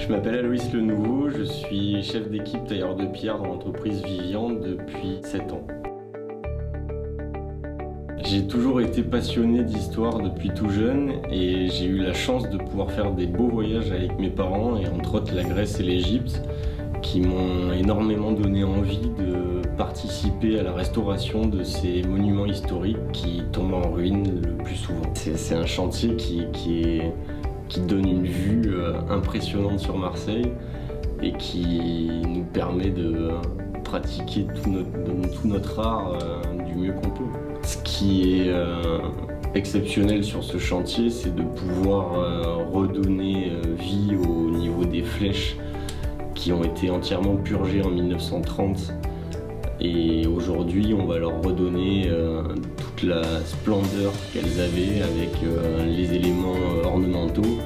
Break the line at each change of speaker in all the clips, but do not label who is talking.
Je m'appelle Aloïs Lenouveau, je suis chef d'équipe tailleur de pierre dans l'entreprise Vivian depuis 7 ans. J'ai toujours été passionné d'histoire depuis tout jeune et j'ai eu la chance de pouvoir faire des beaux voyages avec mes parents et entre autres la Grèce et l'Égypte qui m'ont énormément donné envie de participer à la restauration de ces monuments historiques qui tombent en ruine le plus souvent. C'est un chantier qui donne une vue impressionnante sur Marseille et qui nous permet de pratiquer tout notre art du mieux qu'on peut. Ce qui est exceptionnel sur ce chantier, c'est de pouvoir redonner vie au niveau des flèches qui ont été entièrement purgées en 1930. Et aujourd'hui, on va leur redonner toute la splendeur qu'elles avaient avec les éléments ornementaux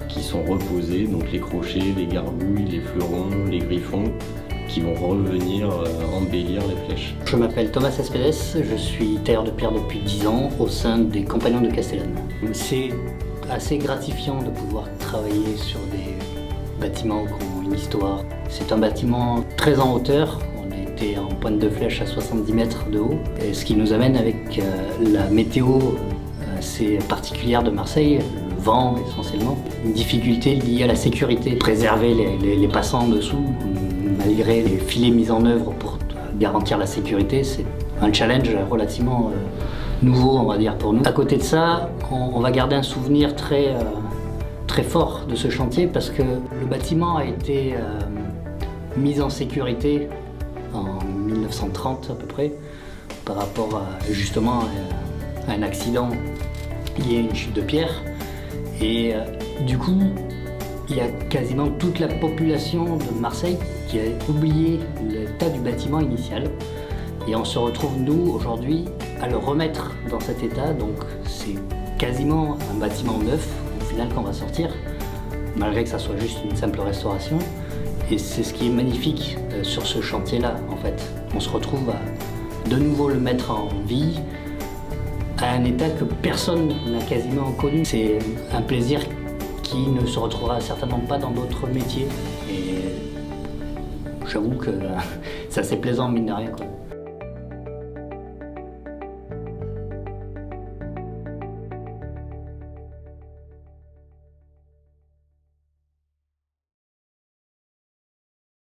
qui sont reposés, donc les crochets, les gargouilles, les fleurons, les griffons, qui vont revenir embellir les flèches.
Je m'appelle Thomas Cespedes, je suis tailleur de pierre depuis 10 ans au sein des Compagnons de Castellane. C'est assez gratifiant de pouvoir travailler sur des bâtiments qui ont une histoire. C'est un bâtiment très en hauteur. En pointe de flèche à 70 mètres de haut, et ce qui nous amène avec la météo assez particulière de Marseille, le vent essentiellement, une difficulté liée à la sécurité, préserver les passants en dessous malgré les filets mis en œuvre pour garantir la sécurité, c'est un challenge relativement nouveau on va dire pour nous. À côté de ça, on va garder un souvenir très fort de ce chantier parce que le bâtiment a été mis en sécurité en 1930 à peu près, par rapport justement à un accident lié à une chute de pierre. Et du coup, il y a quasiment toute la population de Marseille qui a oublié l'état du bâtiment initial. Et on se retrouve, nous, aujourd'hui, à le remettre dans cet état. Donc c'est quasiment un bâtiment neuf, au final, qu'on va sortir, malgré que ça soit juste une simple restauration. Et c'est ce qui est magnifique sur ce chantier-là, en fait. On se retrouve à de nouveau le mettre en vie à un état que personne n'a quasiment connu. C'est un plaisir qui ne se retrouvera certainement pas dans d'autres métiers. Et j'avoue que c'est assez plaisant, mine de rien, quoi.